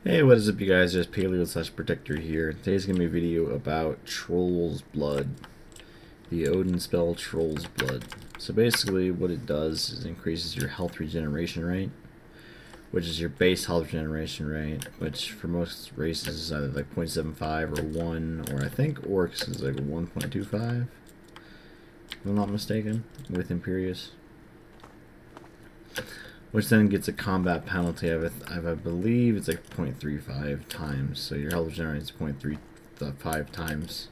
Hey, what is up, you guys? Just Paleo/Protector here. Today's gonna be a video about Troll's Blood, the Odin spell Troll's Blood. So basically, what it does is increases your health regeneration rate, which is your base health regeneration rate, which for most races is either like 0.75 or 1, or I think Orcs is like 1.25, if I'm not mistaken, with Imperius. Which then gets a combat penalty of, I believe it's like 0.35 times. So your health generates 0.35 times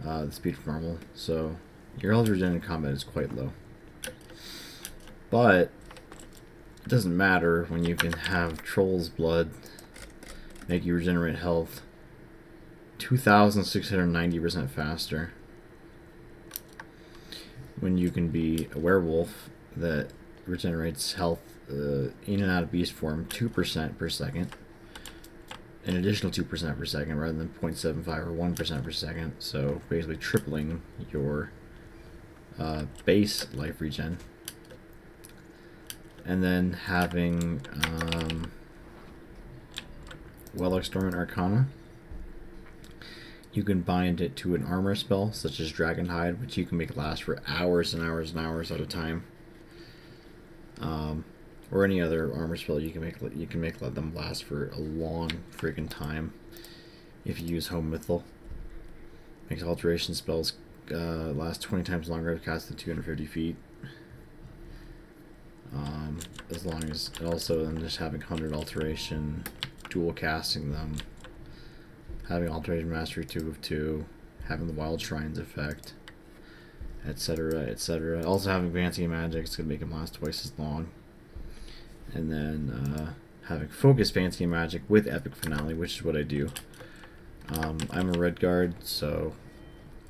the speed from normal. So your health regen in combat is quite low. But it doesn't matter when you can have Troll's Blood make you regenerate health 2,690% faster. When you can be a werewolf that regenerates health in and out of beast form 2% per second, an additional 2% per second rather than 0.75 or 1% per second, so basically tripling your base life regen. And then having Wellock's Dormant Arcana. You can bind it to an armor spell such as Dragonhide, which you can make last for hours and hours and hours at a time. Or any other armor spell you can make let them last for a long freaking time if you use Home Mythal. Makes alteration spells last 20 times longer if cast than 250 feet. As long as also then just having 100 alteration, dual casting them, having alteration mastery 2 of 2, having the wild shrines effect, etc., etc. Also having advancing magic is going to make them last twice as long. And then having focus fancy magic with epic finale, which is what I do. I'm a red guard, so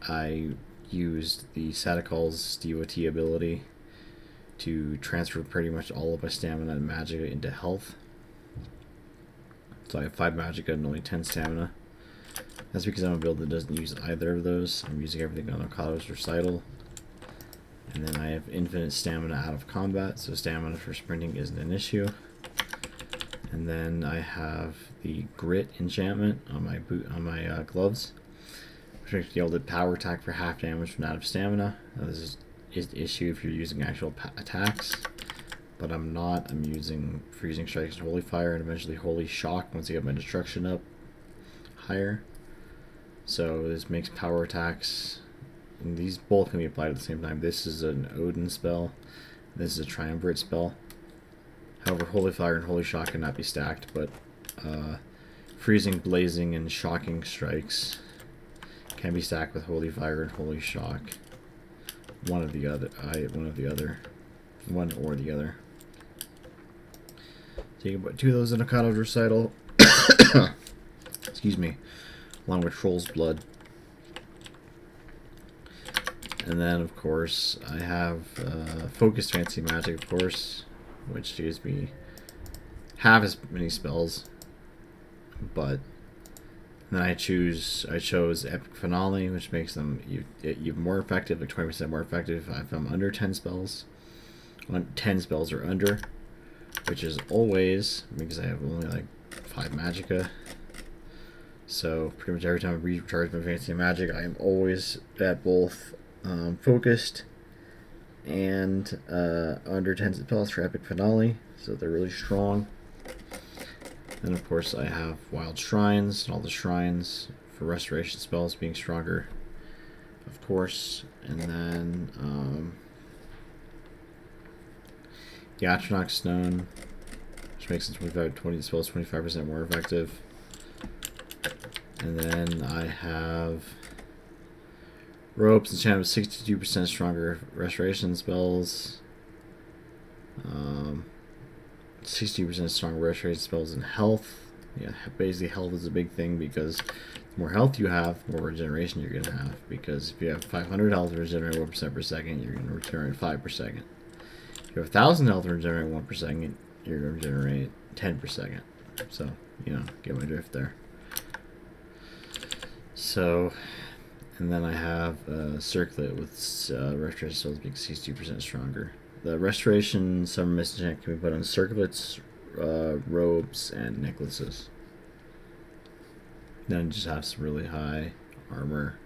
I used the Satakal's DOT ability to transfer pretty much all of my stamina and magicka into health. So I have 5 magicka and only 10 stamina. That's because I'm a build that doesn't use either of those. I'm using everything on Okado's recital. And then I have infinite stamina out of combat, so stamina for sprinting isn't an issue. And then I have the grit enchantment on my gloves, which makes me able to power attack for half damage from out of stamina. Now, this is the issue if you're using actual attacks, but I'm not. I'm using freezing strikes and holy fire, and eventually holy shock once I get my destruction up higher. So this makes power attacks. And these both can be applied at the same time. This is an Odin spell. This is a Triumvirate spell. However, Holy Fire and Holy Shock cannot be stacked, but Freezing, Blazing, and Shocking Strikes can be stacked with Holy Fire and Holy Shock. One or the other. So you can put 2 of those in a Okado's recital. Excuse me. Along with Troll's Blood. And then, of course, I have Focused Fancy Magic, of course, which gives me half as many spells. But then I chose Epic Finale, which makes them even more effective, like 20% more effective if I'm under 10 spells. 10 spells or under, which is always, because I have only like 5 magicka. So pretty much every time I recharge my fancy magic, I am always at both focused and under 10 spells for epic finale, so they're really strong. And of course I have wild shrines and all the shrines for restoration spells being stronger, of course. And then the Atronach Stone, which makes it 20 spells 25% more effective. And then I have Ropes enchanted with 62% stronger restoration spells. 60% stronger restoration spells and health. Yeah, basically health is a big thing because the more health you have, the more regeneration you're going to have. Because if you have 500 health and regenerate 1% per second, you're going to regenerate 5 per second. If you have 1,000 health and regenerate 1 per second, you're going to regenerate 10 per second. So, you know, get my drift there. So, and then I have Circlet with restoration spells being 62% stronger. The Restoration Summer Mist enchant can be put on circlets, robes, and necklaces. Then just have some really high armor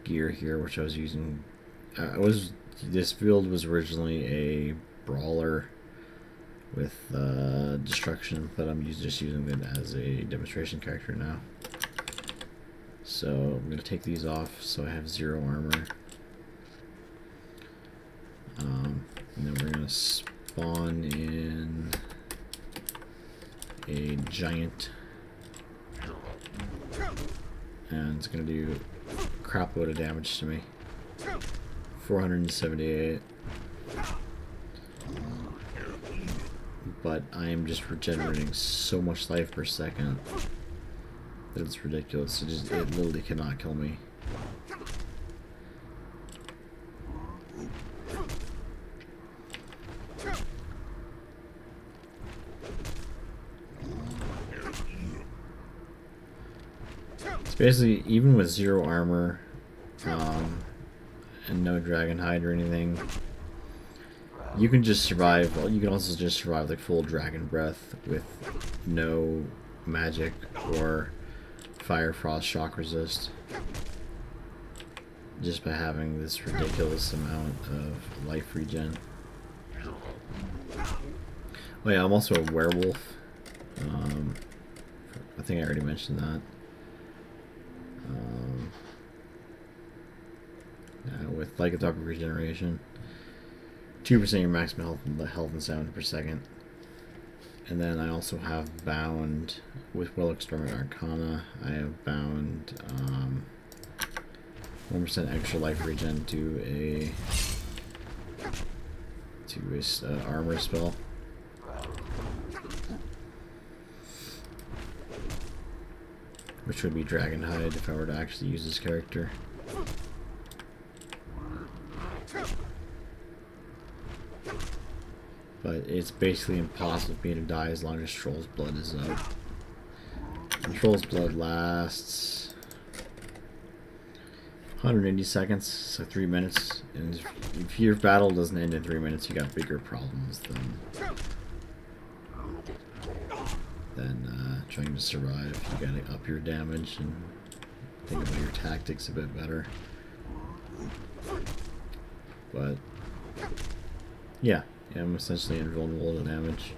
gear here, which I was using. This build was originally a brawler with destruction, but I'm just using it as a demonstration character now. So I'm gonna take these off so I have 0 armor. And then we're gonna spawn in a giant, and it's gonna do a crap load of damage to me. 478. But I am just regenerating so much life per second that it's ridiculous. It literally cannot kill me. It's basically, even with 0 armor, and no dragon hide or anything, you can just survive. Well, you can also just survive like full dragon breath with no magic or fire, frost, shock resist, just by having this ridiculous amount of life regen. Oh yeah, I'm also a werewolf. I think I already mentioned that. With lycanthropic regeneration, 2% your maximum health and stamina per second. And then I also have bound with Will Exterminate Arcana. I have bound 1% extra life regen to a armor spell. Which would be Dragon Hide if I were to actually use this character. But it's basically impossible for me to die as long as Troll's Blood is up. And Troll's Blood lasts 180 seconds, so 3 minutes. And if your battle doesn't end in 3 minutes, you got bigger problems than trying to survive. You gotta up your damage and think about your tactics a bit better. But yeah, I'm essentially invulnerable to damage.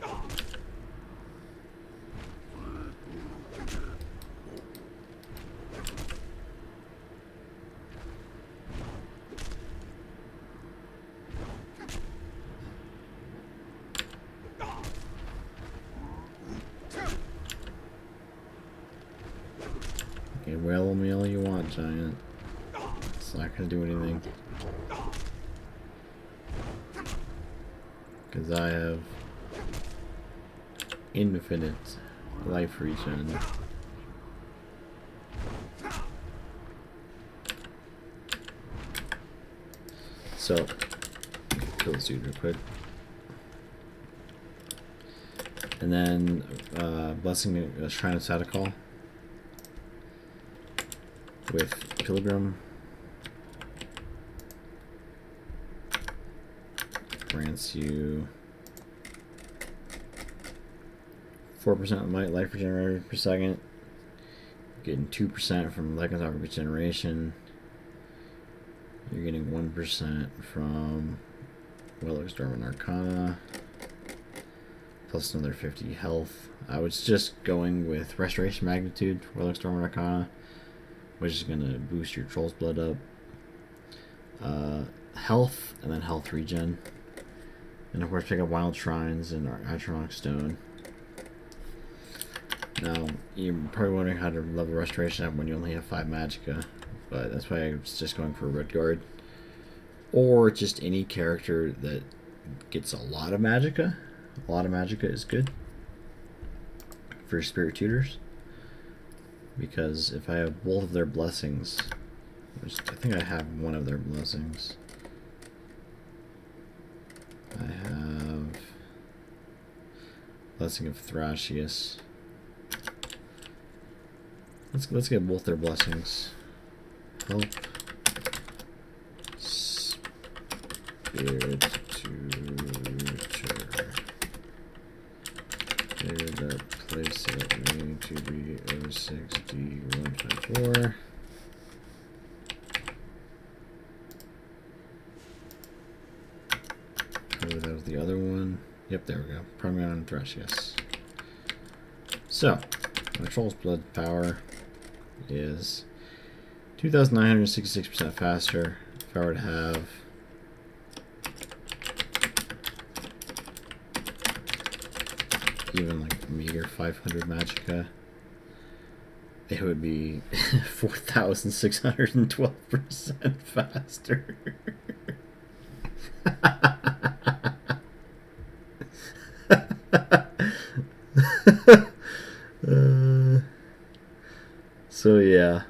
Okay, wail me all you want, giant. It's not gonna do anything. Because I have infinite life regen. So, kill this dude real quick. And then, Blessing Shrine of Sadakal with Pilgrim. Grants you 4% might life regenerated per second. Getting 2% from lycanthropic regeneration. You're getting 1% from Will Exterminate Arcana. Plus another 50 health. I was just going with Restoration Magnitude for Will Exterminate Arcana, which is going to boost your Troll's Blood up. Health, and then health regen. And of course pick up Wild Shrines and Atronic Stone. Now, you're probably wondering how to level Restoration up when you only have 5 Magicka, but that's why I was just going for Redguard. Or just any character that gets a lot of Magicka. A lot of Magicka is good for Spirit Tutors. Because if I have both of their blessings, which I think I have one of their blessings. I have Blessing of Thrashius. Let's get both their blessings. Help Spirit Tutor. They're Place it A2B06D154. Oh, that was the other one. Yep, there we go. Primary on thresh, yes. So, my Troll's Blood power is 2,966% faster. If I were to have even like meager 500 magicka, it would be 4,612% faster. So yeah,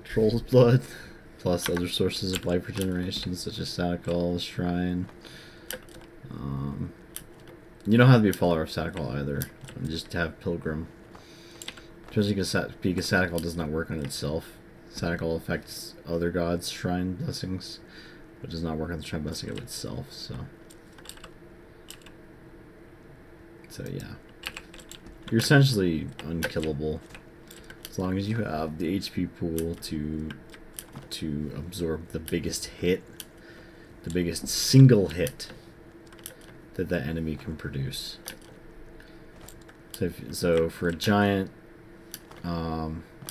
Troll's Blood plus other sources of life regeneration such as Sadakal, Shrine. You don't have to be a follower of Sadakal either. Just have Pilgrim. Especially because Sadakal does not work on itself. Sadakal affects other gods' shrine blessings, but does not work on the shrine blessing of itself. So yeah, you're essentially unkillable as long as you have the HP pool to absorb the biggest hit, the biggest single hit that that enemy can produce. So for a giant,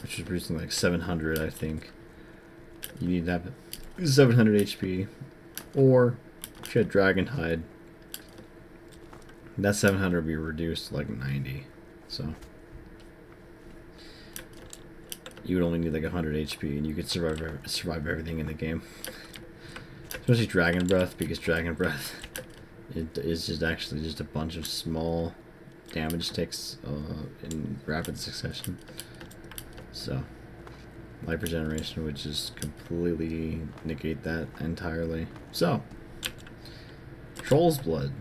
which is producing like 700, I think, you need to have 700 HP. Or if you had Dragonhide, that 700 would be reduced to like 90. So you would only need like 100 HP, and you could survive everything in the game. Especially Dragon Breath, because Dragon Breath it is just actually just a bunch of small damage ticks in rapid succession. So life regeneration would just completely negate that entirely. So Troll's Blood,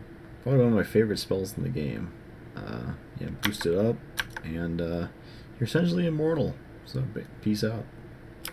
probably one of my favorite spells in the game. Yeah, boost it up, and you're essentially immortal. So peace out.